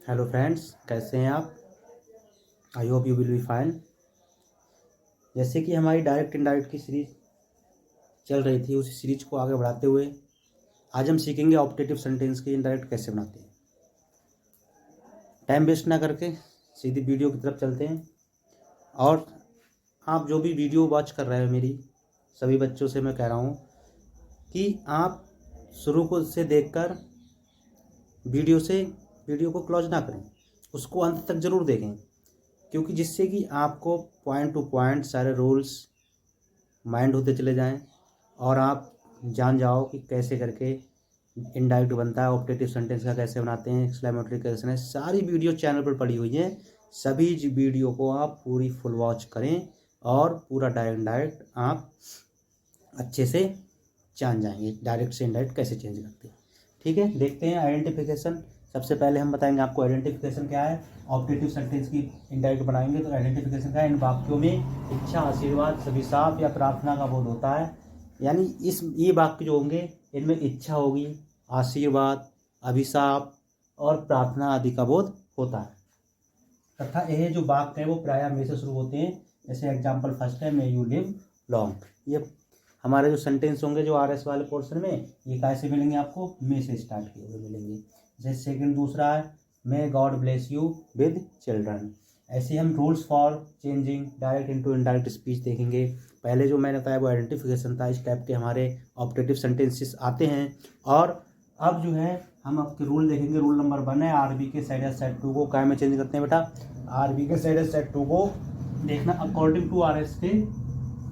Hello friends, कैसे हैं आप? I hope you will be fine. जैसे कि हमारी डायरेक्ट इनडायरेक्ट की सीरीज चल रही थी, उसी सीरीज को आगे बढ़ाते हुए आज हम सीखेंगे ऑप्टेटिव सेंटेंस की इनडायरेक्ट कैसे बनाते हैं। टाइम वेस्ट ना करके सीधी वीडियो की तरफ चलते हैं। और आप जो भी वीडियो वॉच कर रहे हो, मेरी सभी बच्चों से मैं कह रहा हूँ कि आप शुरू को से देखकर वीडियो को क्लोज ना करें, उसको अंत तक ज़रूर देखें, क्योंकि जिससे कि आपको पॉइंट टू पॉइंट सारे रूल्स माइंड होते चले जाएं और आप जान जाओ कि कैसे करके इनडायरेक्ट बनता है, ऑप्टेटिव सेंटेंस का कैसे बनाते हैं, एक्सक्लेमेटरी कैसे है। सारी वीडियो चैनल पर पड़ी हुई है। सभी वीडियो को आप पूरी फुल वॉच करें और पूरा डायरेक्ट आप अच्छे से जान जाएंगे डायरेक्ट से इनडायरेक्ट कैसे चेंज करते हैं। ठीक है, देखते हैं आइडेंटिफिकेशन। सबसे पहले हम बताएंगे आपको आइडेंटिफिकेशन क्या है। ऑप्टेटिव सेंटेंस की इनडायरेक्ट बनाएंगे तो आइडेंटिफिकेशन क्या है। इन वाक्यों में इच्छा, आशीर्वाद, अभिशाप या प्रार्थना का बोध होता है। यानी ये वाक्य जो होंगे इनमें इच्छा होगी, आशीर्वाद, अभिशाप और प्रार्थना आदि का बोध होता है। तथा यह जो वाक्य है वो प्रायः में से शुरू होते हैं। जैसे एग्जाम्पल फर्स्ट है, मे यू लिव लॉन्ग। ये हमारे जो सेंटेंस होंगे जो आर एस वाले पोर्शन में, ये कैसे मिलेंगे आपको, मे से स्टार्ट किए हुए मिलेंगे। जैसे सेकंड दूसरा है, मे God bless you with children. ऐसे हम rules for changing direct into indirect speech देखेंगे। पहले जो मैंने बताया वो आइडेंटिफिकेशन था। इस टाइप के हमारे ऑप्टेटिव सेंटेंसेस आते हैं। और अब जो है हम आपके रूल देखेंगे। रूल नंबर 1 है, आर बी के साइड एस सेट टू को क्या में चेंज करते हैं बेटा। आर बी के साइड एस सेट टू को देखना अकॉर्डिंग टू आर एस के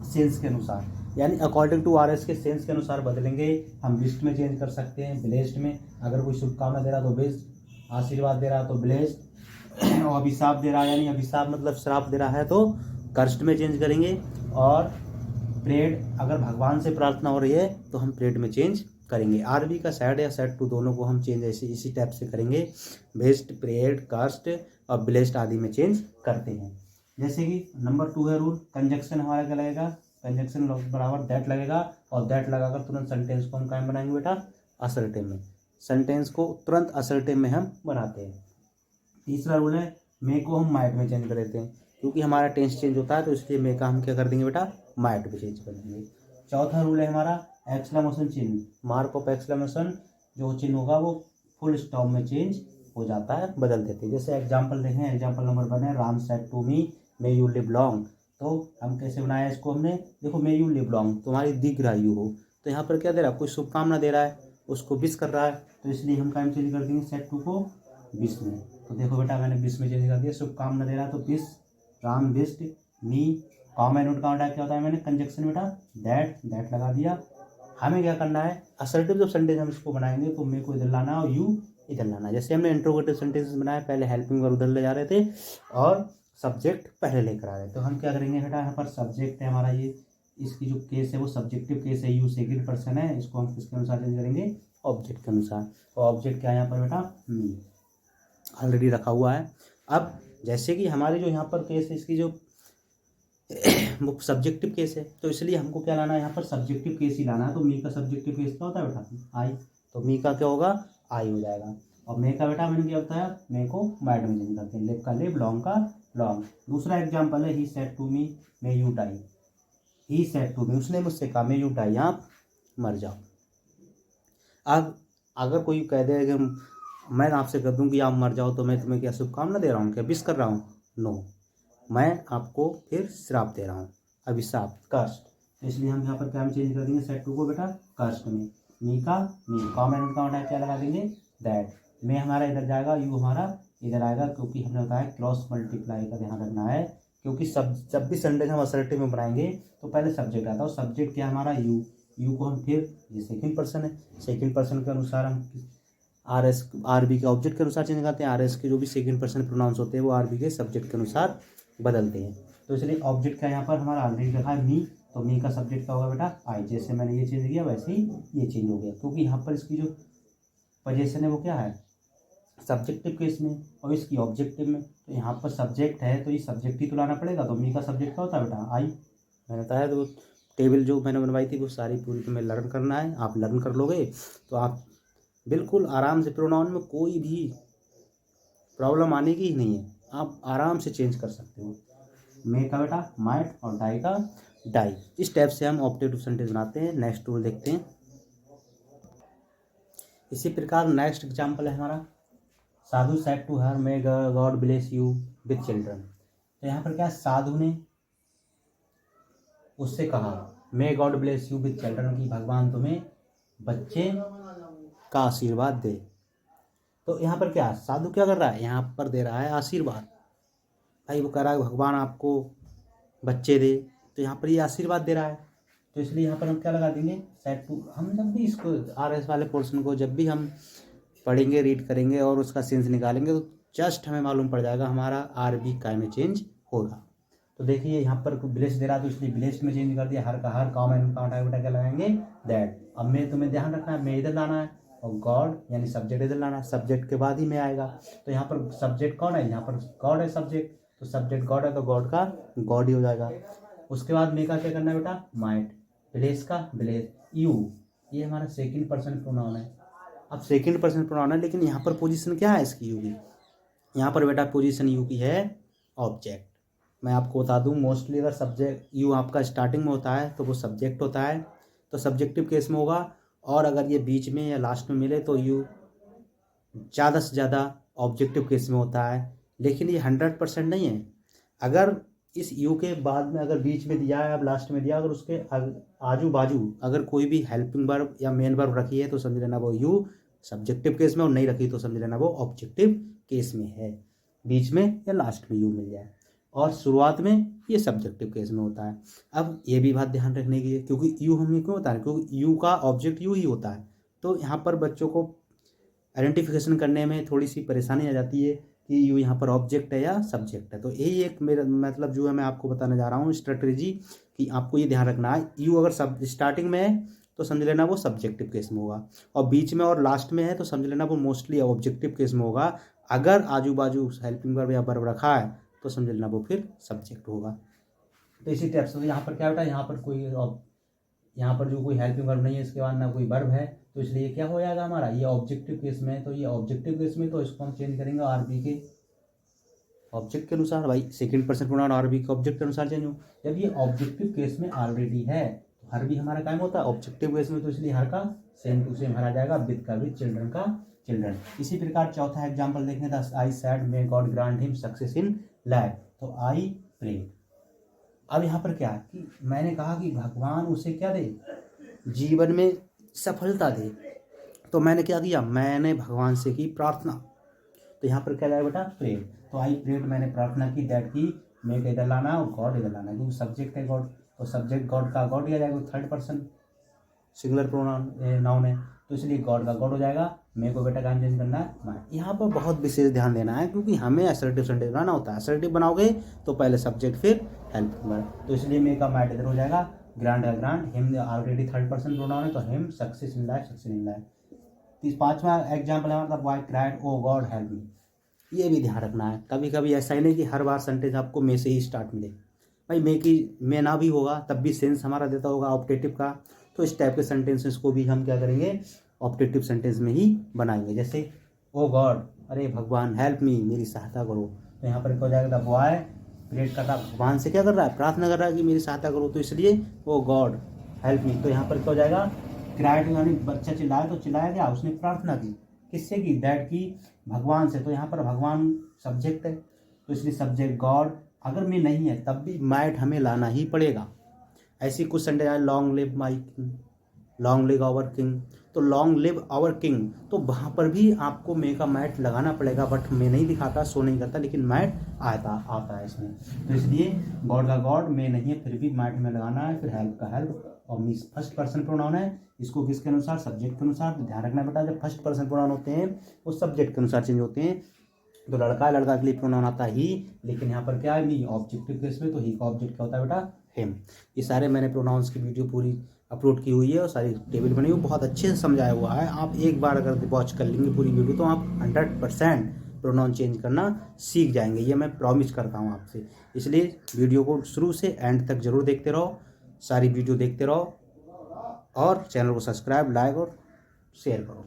सेंस के अनुसार, यानी अकॉर्डिंग टू आर एस के सेंस के अनुसार बदलेंगे। हम लिस्ट में चेंज कर सकते हैं, ब्लेस्ड में। अगर कोई शुभकामना दे रहा तो बेस्ट, आशीर्वाद दे रहा तो ब्लेस्ड, और अभिशाप दे रहा है यानी अभिशाप मतलब श्राप दे रहा है तो कर्स्ट में चेंज करेंगे। और प्रेड, अगर भगवान से प्रार्थना हो रही है तो हम प्रेड में चेंज करेंगे। आरबी का सेड या सेट टू दोनों को हम चेंज ऐसे इसी टाइप से करेंगे। बेस्ट, प्रेड, कर्स्ट और ब्लेस्ड आदि में चेंज करते हैं। जैसे कि नंबर 2 है रूल, कंजक्शन हमारा क्या लगेगा, कंजक्शन बराबर दैट लगेगा। और दैट लगाकर तुरंत सेंटेंस को हम क्या बनाएंगे बेटा, असर्टिव में। सेंटेंस को तुरंत असर्टिव में हम बनाते हैं। तीसरा रूल है, मे को हम माइट में चेंज कर देते हैं, क्योंकि हमारा टेंस चेंज होता है तो इसलिए मे का हम क्या कर देंगे बेटा, माइट में चेंज कर देंगे। चौथा रूल है हमारा एक्सक्लेमेशन चिन्ह, मार्क ऑफ एक्सक्लेमेशन जो चिन्ह होगा वो फुल स्टॉप में चेंज हो जाता है, बदल देते हैं। जैसे एग्जाम्पल देखें, एग्जाम्पल नंबर 1 है, Ram said to me may you live long. तो हम कैसे बनाया इसको हमने, देखो मे यू लिव लॉन्ग, तुम्हारी दीर्घायु हो। तो यहाँ पर क्या दे रहा है, कोई शुभकामना दे रहा है, उसको विश कर रहा है, तो इसलिए हम टाइम चेंज कर देंगे सेट टू को विश में। तो देखो बेटा मैंने विश में चेंज कर दिया, शुभकामना दे रहा है तो विश, राम विश्ड मी। कॉमन नोट का क्या होता है, मैंने कंजक्शन बेटा दैट लगा दिया। हमें क्या करना है, असर्टिव जब सेंटेंस हम इसको बनाएंगे तो मे को इधर लाना और यू इधर लाना। जैसे हमने इंट्रोगेटिव सेंटेंस बनाया, पहले हेल्पिंग वर्ब उधर ले जा रहे थे और सब्जेक्ट पहले लेकर आ रहे हैं। तो हम क्या करेंगे बेटा, यहाँ पर सब्जेक्ट है हमारा, ये इसकी जो केस है वो सब्जेक्टिव केस है, यू सेकंड पर्सन है, इसको हम किसके अनुसार चेंज करेंगे, ऑब्जेक्ट के अनुसार। तो ऑब्जेक्ट क्या है यहाँ पर बेटा, मी ऑलरेडी रखा हुआ है। अब जैसे कि हमारी जो यहाँ पर केस है, इसकी जो वो सब्जेक्टिव केस है, तो इसलिए हमको क्या लाना है, यहाँ पर सब्जेक्टिव केस ही लाना है। तो मी का सब्जेक्टिव केस क्या होता है बेटा, आई। तो मी का क्या होगा, आई हो जाएगा। और मे का बेटा मैंने क्या बताया, मे को माइट में चेंज करते हैं, लिव का लिव, लॉन्ग का लॉन्ग। दूसरा एग्जाम्पल है, he said to me may you die. He said to me, उसने मुझसे कहा मे यू डाई, आप मर जाओ। अब अगर कोई कह दे कि मैं आपसे कह दूं कि आप मर जाओ, तो मैं तुम्हें क्या शुभकामना दे रहा हूँ, क्या विश कर रहा हूँ, नो, मैं आपको फिर श्राप दे रहा हूँ, अभिशाप, कष्ट। इसलिए हम यहाँ पर क्या चेंज कर देंगे, सेट टू को बेटा कष्ट में, मी का मी, कॉमन का क्या लगा देंगे, दैट। में हमारा इधर जाएगा, यू हमारा इधर आएगा, क्योंकि हमने बताया क्रॉस मल्टीप्लाई का ध्यान रखना है। क्योंकि जब भी सेंटेंस हम असर्टिव में बनाएंगे तो पहले सब्जेक्ट आता है, और सब्जेक्ट क्या हमारा, यू को हम फिर, ये सेकंड पर्सन है, सेकंड पर्सन के अनुसार हम आर बी के ऑब्जेक्ट के अनुसार चेंज करते हैं। आर एस के जो भी सेकंड पर्सन प्रोनाउंस होते हैं वो आर बी के सब्जेक्ट के अनुसार बदलते हैं। तो इसलिए ऑब्जेक्ट का यहाँ पर हमारा ऑलरेडी रखा है मी, तो मी का सब्जेक्ट का होगा बेटा आई। जैसे मैंने ये चेंज किया वैसे ही ये चेंज हो गया, क्योंकि यहाँ पर इसकी जो पोजीशन है वो क्या है, सब्जेक्टिव केस में, और इसकी ऑब्जेक्टिव में। तो यहाँ पर सब्जेक्ट है तो ये सब्जेक्ट ही तो लाना पड़ेगा। तो मी का सब्जेक्ट क्या होता है बेटा, आई। मैंने बताया तो टेबल जो मैंने बनवाई थी वो सारी पूरी तुम्हें लर्न करना है। आप लर्न कर लोगे तो आप बिल्कुल आराम से प्रोनाउन में कोई भी प्रॉब्लम आने की ही नहीं है, आप आराम से चेंज कर सकते हो। मे का बेटा माइट और डाई का डाई। इस टाइप से हम ऑप्टेटिव सेंटेंस बनाते हैं। नेक्स्ट रूल देखते हैं। इसी प्रकार नेक्स्ट एग्जाम्पल है हमारा, sadhu said to her may God bless you with children. तो यहाँ पर क्या, साधु ने उससे कहा may God bless you with children, की भगवान तुम्हें बच्चे का आशीर्वाद दे। तो यहाँ पर क्या, साधु क्या कर रहा है, यहाँ पर दे रहा है आशीर्वाद। भाई वो कह रहा है भगवान आपको बच्चे दे, तो यहाँ पर ये आशीर्वाद दे रहा है। तो इसलिए यहाँ पर हम क्या लगा देंगे, सेड टू। हम जब भी इसको RS वाले पोर्शन को जब भी हम पढ़ेंगे, रीड करेंगे और उसका सेंस निकालेंगे, तो जस्ट हमें मालूम पड़ जाएगा हमारा RB काय में चेंज होगा। तो देखिए यहाँ पर ब्लेस दे रहा है, तो इसलिए ब्लेस में चेंज कर दिया। हर का हर कॉमन का बेटा क्या लगाएंगे, दैट। अब मैं तुम्हें ध्यान रखना है, मैं इधर लाना है और गॉड यानी सब्जेक्ट इधर लाना है, सब्जेक्ट के बाद ही मैं आएगा। तो यहाँ पर सब्जेक्ट कौन है, यहाँ पर गॉड है सब्जेक्ट, तो सब्जेक्ट गॉड है तो गॉड का गॉड ही हो जाएगा। उसके बाद मे का क्या करना है बेटा, माइट। ब्लेस का ब्लेस, यू, ये हमारा सेकंड पर्सन प्रोनाउन है। अब सेकंड पर्सन प्रोनाउन है, लेकिन यहाँ पर पोजीशन क्या है इसकी, यू की। यहाँ पर बेटा पोजीशन यू की है ऑब्जेक्ट। मैं आपको बता दूं, मोस्टली अगर सब्जेक्ट यू आपका स्टार्टिंग में होता है तो वो सब्जेक्ट होता है, तो सब्जेक्टिव केस में होगा। और अगर ये बीच में या लास्ट में मिले तो यू ज़्यादा से ज़्यादा ऑब्जेक्टिव केस में होता है। लेकिन ये 100% नहीं है। अगर इस यू के बाद में अगर बीच में दिया है, अब लास्ट में दिया, अगर उसके आजू बाजू अगर कोई भी हेल्पिंग वर्ब या मेन वर्ब रखी है तो समझ लेना वो यू सब्जेक्टिव केस में, और नहीं रखी तो समझ लेना वो ऑब्जेक्टिव केस में है। बीच में या लास्ट में यू मिल जाए, और शुरुआत में ये सब्जेक्टिव केस में होता है। अब ये भी बात ध्यान रखने की है, क्योंकि यू हमें क्यों होता है, क्योंकि यू का ऑब्जेक्ट यू ही होता है। तो यहाँ पर बच्चों को आइडेंटिफिकेशन करने में थोड़ी सी परेशानी आ जाती है कि यू यहाँ पर ऑब्जेक्ट है या सब्जेक्ट है। तो यही एक मेरा मतलब जो है मैं आपको बताने जा रहा हूँ स्ट्रेटजी, कि आपको ये ध्यान रखना है यू अगर सब स्टार्टिंग में है तो समझ लेना वो सब्जेक्टिव केस में होगा, और बीच में और लास्ट में है तो समझ लेना वो मोस्टली ऑब्जेक्टिव केस में होगा। अगर आजू बाजू हेल्पिंग वर्ब या वर्ब रखा है तो समझ लेना वो फिर सब्जेक्ट होगा। तो इसी टाइप से यहाँ पर क्या होता है, यहाँ पर कोई यहाँ पर जो कोई हेल्पिंग वर्ब नहीं है, इसके बाद ना कोई वर्ब है, तो इसलिए क्या हो जाएगा हमारा, ये ऑब्जेक्टिव केस में है। तो ये ऑब्जेक्टिव केस में तो इसको हम चेंज करेंगे RB के ऑब्जेक्ट के अनुसार। भाई सेकंड पर्सन प्रोनाउन RB के ऑब्जेक्ट के अनुसार चेंज हो। जब ये ऑब्जेक्टिव केस में ऑलरेडी है तो हर भी हमारा काम होता है ऑब्जेक्टिव केस में, तो इसलिए हर का सेम टू सेम हरा जाएगा, विद का विद, चिल्ड्रन का चिल्ड्रन। इसी प्रकार चौथा एग्जाम्पल देखें, the I said may God grant him success in life. तो आई प्रे। अब यहाँ पर क्या है कि मैंने कहा कि भगवान उसे क्या दे, जीवन में सफलता दे। तो मैंने क्या किया, मैंने भगवान से की प्रार्थना। तो यहाँ पर क्या जाएगा बेटा, प्रेड। तो आई प्रेड, मैंने प्रार्थना की, दैट की मे का इधर लाना और गॉड इधर लाना, क्योंकि सब्जेक्ट है गॉड, तो सब्जेक्ट गॉड का गॉड ही आ जाएगा, third person singular pronoun noun है, तो इसलिए गॉड का गॉड हो जाएगा। मे को बेटा काम चेंज करना है माय। यहाँ पर बहुत विशेष ध्यान देना है, क्योंकि हमें असर्टिव सेंटेंस बनाना होता है। असर्टिव बनाओगे तो पहले सब्जेक्ट फिर हेल्प वर्ब, तो इसलिए मे का मैट इधर हो जाएगा, ग्रांट का grant, him already third person pronoun है तो him success in life, success in life. पांचवा एग्जाम्पल है मतलब वाई क्राइड ओ गॉड हेल्प मी। ये भी ध्यान रखना है, कभी कभी ऐसा ही नहीं कि हर बार सेंटेंस आपको मे से ही स्टार्ट मिले। भाई मे की मे ना भी होगा तब भी सेंस हमारा देता होगा ऑप्टेटिव का, तो इस टाइप के सेंटेंसेस को भी हम क्या करेंगे, ऑप्टेटिव सेंटेंस में ही बनाएंगे। जैसे ओ गॉड, अरे भगवान, हेल्प मी, मेरी सहायता करो। तो यहाँ पर क्या हो जाएगा, द बॉय प्रेड करता, भगवान से क्या कर रहा है, प्रार्थना कर रहा है कि मेरी सहायता करो, तो इसलिए ओ गॉड हेल्प मी। तो यहाँ पर क्या हो जाएगा, क्राइड यानी बच्चा चिल्लाया, तो चिल्लाया क्या, उसने प्रार्थना की, किससे की, दैट की भगवान से। तो यहाँ पर भगवान सब्जेक्ट है, तो इसलिए सब्जेक्ट गॉड। अगर मैं नहीं है तब भी माइट हमें लाना ही पड़ेगा। ऐसी कुछ सेंटेंस आए, long live my king, long live our king. तो लॉन्ग लिव आवर किंग, तो वहाँ पर भी आपको मे का मैट लगाना पड़ेगा, बट मैं नहीं दिखाता, शो नहीं करता, लेकिन मैट आता है इसमें। तो इसलिए गॉड का गॉड, मे नहीं है फिर भी मैट में लगाना है। फिर हेल्प का हेल्प, और मीस फर्स्ट पर्सन प्रोनाउन है, इसको किसके अनुसार, सब्जेक्ट के अनुसार। तो ध्यान रखना बेटा, जब फर्स्ट पर्सन प्रोनाउन होते हैं वो सब्जेक्ट के अनुसार चेंज होते हैं। तो लड़का है, लड़का के लिए प्रोनाउन आता ही, लेकिन यहाँ पर क्या है, मी ऑब्जेक्टिव केस में, तो ही का ऑब्जेक्ट क्या होता है बेटा, हिम। ये सारे मैंने प्रोनाउंस की वीडियो पूरी अपलोड की हुई है और सारी टेबल बनी हुई, बहुत अच्छे से समझाया हुआ है। आप एक बार अगर वॉच कर लेंगे पूरी वीडियो तो आप 100% प्रोनाउन चेंज करना सीख जाएंगे, ये मैं प्रॉमिस करता हूँ आपसे। इसलिए वीडियो को शुरू से एंड तक जरूर देखते रहो, सारी वीडियो देखते रहो, और चैनल को सब्सक्राइब, लाइक और शेयर करो।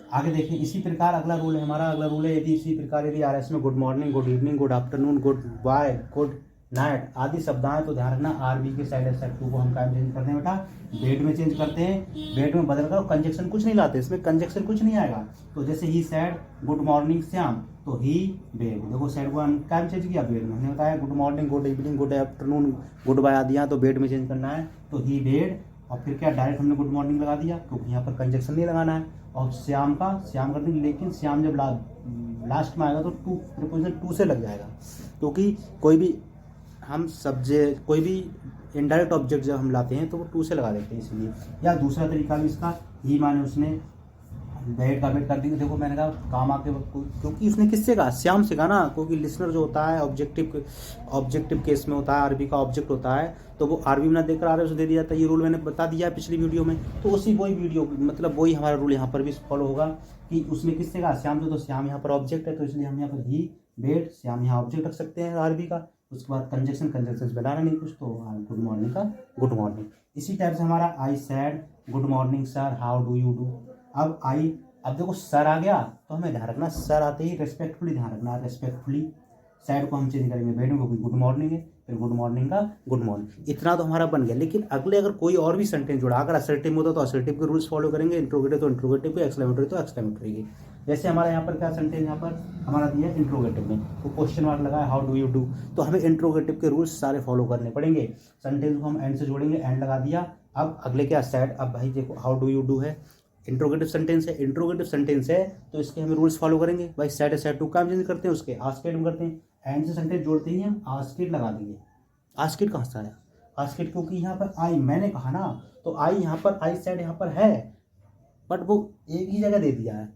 आगे देखिए इसी प्रकार अगला रूल है हमारा, अगला रूल है यदि इसी प्रकार यदि RS में good morning, good evening, good afternoon, goodbye, good night आदि शब्द आए तो ध्यान रखना RB के साइड सेट टू को हम क्या चेंज करते हैं बेटा, बेड में चेंज करते हैं, बेड में बदल कर कंजक्शन कुछ नहीं लाते, इसमें कंजक्शन कुछ नहीं आएगा। तो जैसे ही सैड गुड मॉर्निंग श्याम, तो ही बेड, देखो सैड को हम क्या चेंज किया, बेड में। हमने बताया good morning, good evening, good afternoon, goodbye आदि तो बेड में चेंज करना है, तो ही बेड, और फिर क्या डायरेक्ट हमने गुड मॉर्निंग लगा दिया क्योंकि यहाँ पर कंजक्शन नहीं लगाना है। और श्याम का श्याम कर देंगे, लेकिन श्याम जब लास्ट में आएगा तो टू प्रीपोजिशन टू से लग जाएगा, क्योंकि कोई भी हम सब्जेक्ट कोई भी इनडायरेक्ट ऑब्जेक्ट जब हम लाते हैं तो वो टू से लगा देते हैं इसलिए। या दूसरा तरीका भी इसका, ही माने उसने बेड का बेड कर देंगे। देखो मैंने कहा काम आके, क्योंकि उसने किससे कहा, श्याम से कहा ना, क्योंकि लिसनर जो होता है ऑब्जेक्टिव केस में होता है, आरबी का ऑब्जेक्ट होता है, तो वो आरबी में ना देकर आर उसे दे दिया जाता है। ये रूल मैंने बता दिया है पिछली वीडियो में, तो उसी वही वीडियो मतलब वही हमारा रूल यहाँ पर भी फॉलो होगा कि उसने किससे कहा, श्याम से, तो श्याम यहाँ पर ऑब्जेक्ट है, तो इसलिए हम यहाँ पर ही बेड श्याम यहाँ ऑब्जेक्ट रख सकते हैं आरबी का। उसके बाद कंजक्शन बनाना नहीं कुछ, तो गुड मॉर्निंग का गुड मॉर्निंग। इसी टाइप से हमारा आई sad good morning sir, how do you do. अब देखो सर आ गया तो हमें ध्यान रखना, सर आते ही रेस्पेक्टफुली ध्यान रखना, रेस्पेक्टफुली सैड को हम चेंज करेंगे बेड में, क्योंकि गुड मॉर्निंग है, फिर गुड मॉर्निंग का गुड मॉर्निंग। इतना तो हमारा बन गया। लेकिन अगले अगर कोई और भी सेंटेंस जुड़ा, अगर असर्टिव होता तो असर्टिव के रूल्स फॉलो करेंगे, इंट्रोगेटिव तो इंट्रोगेटिव के, एक्सक्लेमेटरी तो एक्सक्लेमेटरी के। जैसे हमारा यहाँ पर क्या सेंटेंस यहाँ पर हमारा दिया इंट्रोगेटिव में, तो क्वेश्चन मार्क लगा है हाउ डू यू डू, तो हमें इंट्रोगेटिव के रूल्स सारे फॉलो करने पड़ेंगे। सेंटेंस को हम एंड से जोड़ेंगे, एंड लगा दिया। अब अगले क्या सैड, अब भाई देखो हाउ डू यू डू है, इंट्रोगेटिव सेंटेंस है, इंट्रोगेटिव सेंटेंस है तो इसके हमें रूल्स फॉलो करेंगे। भाई सैड टू काम चेंज करते हैं, उसके आस्केड में करते हैं, एंड से सेंटेंस जोड़ते ही हम आस्केड लगा देंगे। आस्केड कहाँ से आया, आस्केड क्योंकि यहाँ पर आई मैंने कहा ना, तो आई यहाँ पर आई सैड यहाँ पर है, बट वो एक ही जगह दे दिया है।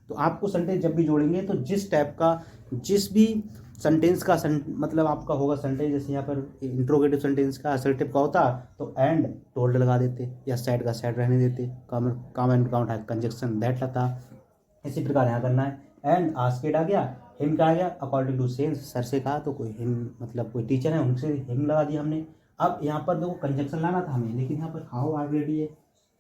तो आपको सेंटेंस जब भी जोड़ेंगे तो जिस टाइप का, जिस भी सेंटेंस का मतलब आपका होगा सेंटेंस, जैसे यहाँ पर इंट्रोगेटिव सेंटेंस का असर्टिव का होता तो एंड टोल्ड लगा देते, या सैड का सैड रहने देते, काम एंड काउंट है कंजक्शन दैट लाता। इसी प्रकार यहाँ करना है, एंड आस्केड आ गया, हिम का आ गया अकॉर्डिंग टू सेंस, सर से कहा तो कोई हिम मतलब कोई टीचर है उनसे हिम लगा दिया हमने। अब यहाँ पर देखो कंजक्शन लाना था हमें, लेकिन यहाँ पर हाउ ऑलरेडी है,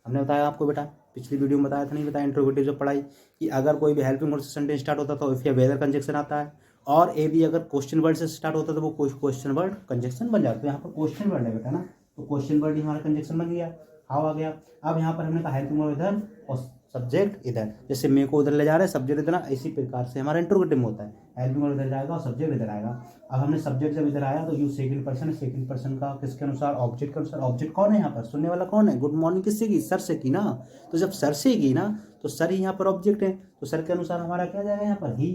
हमने बताया आपको बेटा पिछली वीडियो में बताया था, नहीं बताया इंट्रोगेटिव जब पढ़ाई कि अगर कोई भी हेल्पिंग वर्ड से सेंटेंस स्टार्ट होता तो इफ या वेदर कंजक्शन आता है, और ए भी अगर क्वेश्चन वर्ड से स्टार्ट होता तो वो क्वेश्चन वर्ड कंजक्शन बन जाता है। तो यहाँ पर क्वेश्चन वर्ड है बेटा ना, तो क्वेश्चन वर्ड ही हमारा कंजक्शन बन गया, हाउ आ गया। अब यहाँ पर हमने कहा हेल्पिंग वर्ड इधर और सब्जेक्ट इधर, जैसे मे को उधर ले जा रहे हैं सब्जेक्ट इधर, इसी प्रकार से हमारा इंट्रोगेटिव में होता है, हेल्पिंग वर्ड इधर जाएगा और सब्जेक्ट इधर आएगा। अब हमने सब्जेक्ट जब इधर आया तो यू सेकंड पर्सन है, सेकंड पर्सन का किसके अनुसार, ऑब्जेक्ट के अनुसार। ऑब्जेक्ट कौन है यहाँ पर, सुनने वाला कौन है, गुड मॉर्निंग किससे की, सर से की ना, तो जब सर से की ना तो सर ही यहाँ पर ऑब्जेक्ट है, तो सर के अनुसार हमारा क्या जाएगा यहाँ पर ही।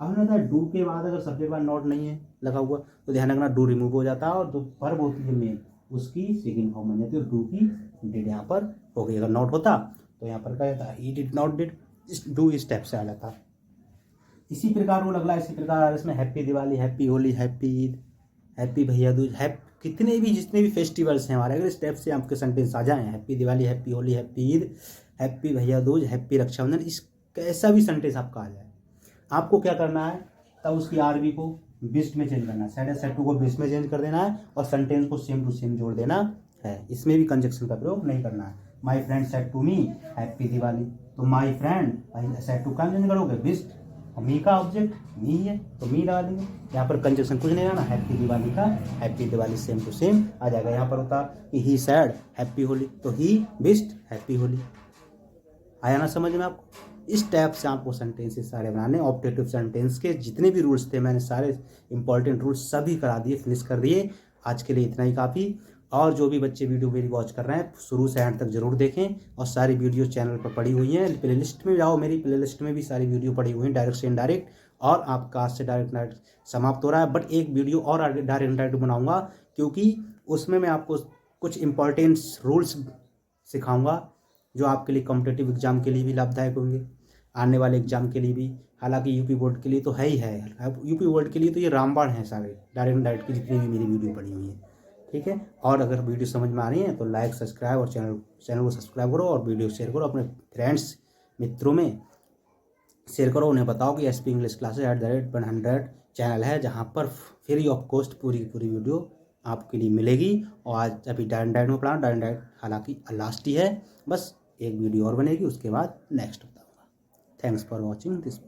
अब हमने बताया डू के बाद अगर सब्जेक्ट बाद नॉट नहीं है लगा हुआ तो ध्यान रखना डू रिमूव हो जाता है, और जो वर्ब होती है मेन उसकी सेकंड फॉर्म बन जाती है, डू की डिड यहाँ पर हो गई। अगर नॉट होता तो यहाँ पर क्या जाता, he did not did, do इस स्टेप से आ जाता। इसी प्रकार रूल अगला, इसी प्रकार इसमें happy Diwali, happy Holi, happy Eid, happy भैया दूज, कितने भी जितने भी फेस्टिवल्स हैं हमारे, अगर स्टेप से आपके सेंटेंस आ जाएं, happy Diwali, happy Holi, happy Eid, happy भैया दूज, हैप्पी रक्षाबंधन, इस कैसा भी सेंटेंस आपका आ जाए, आपको क्या करना है तब उसकी आरबी को बिस्ट में चेंज करना है, सैड सेट टू को बिस्ट में चेंज कर देना है, और सेंटेंस को सेम टू सेम जोड़ देना है। इसमें भी कंजक्शन का प्रयोग नहीं करना है। My friend said to me happy Diwali, तो माई फ्रेंड सेड टू का चेंज करोगे बिस्ट, और मी का ऑब्जेक्ट मी है तो मी लगा देंगे। यहाँ पर कंजक्शन कुछ नहीं आना, हैप्पी दिवाली का happy Diwali same to same आ जाएगा। यहाँ पर होता कि ही सैड हैप्पी होली, तो ही बिस्ट हैप्पी होली। आया ना समझ में आपको। इस टाइप से आपको सेंटेंसेस सारे बनाने, ऑब्जेक्टिव सेंटेंस के जितने भी रूल्स थे मैंने सारे इंपॉर्टेंट रूल्स सभी करा दिए, फिनिश कर दिए। आज के लिए इतना ही काफ़ी। और जो भी बच्चे वीडियो मेरी वॉच कर रहे हैं शुरू से एंड तक जरूर देखें, और सारी वीडियो चैनल पर पड़ी हुई हैं, प्लेलिस्ट में जाओ, मेरी प्लेलिस्ट में भी सारी वीडियो पड़ी हुई हैं डायरेक्ट से इनडायरेक्ट, और आपका आज से डायरेक्ट समाप्त हो रहा है। बट एक वीडियो और डायरेक्ट इनडायरेक्ट बनाऊंगा, क्योंकि उसमें मैं आपको कुछ इंपॉर्टेंट रूल्स सिखाऊंगा जो आपके लिए कॉम्पिटिटिव एग्जाम के लिए भी लाभदायक होंगे, आने वाले एग्जाम के लिए भी। हालांकि यूपी बोर्ड के लिए तो है ही है, यूपी बोर्ड के लिए तो ये रामबाण है सारे डायरेक्ट की जितनी भी मेरी वीडियो पड़ी हुई है, ठीक है। और अगर वीडियो समझ में आ रही है तो लाइक सब्सक्राइब और चैनल को सब्सक्राइब करो, और वीडियो शेयर करो अपने फ्रेंड्स मित्रों में शेयर करो, उन्हें बताओ कि SP इंग्लिश क्लासेस @100 चैनल है, जहाँ पर फ्री ऑफ कॉस्ट पूरी वीडियो आपके लिए मिलेगी। और आज अभी डायरेक्ट में पढ़ा, डायरेक्ट हालांकि लास्ट ही है, बस एक वीडियो और बनेगी, उसके बाद नेक्स्ट बताऊँगा। Thanks for watching this.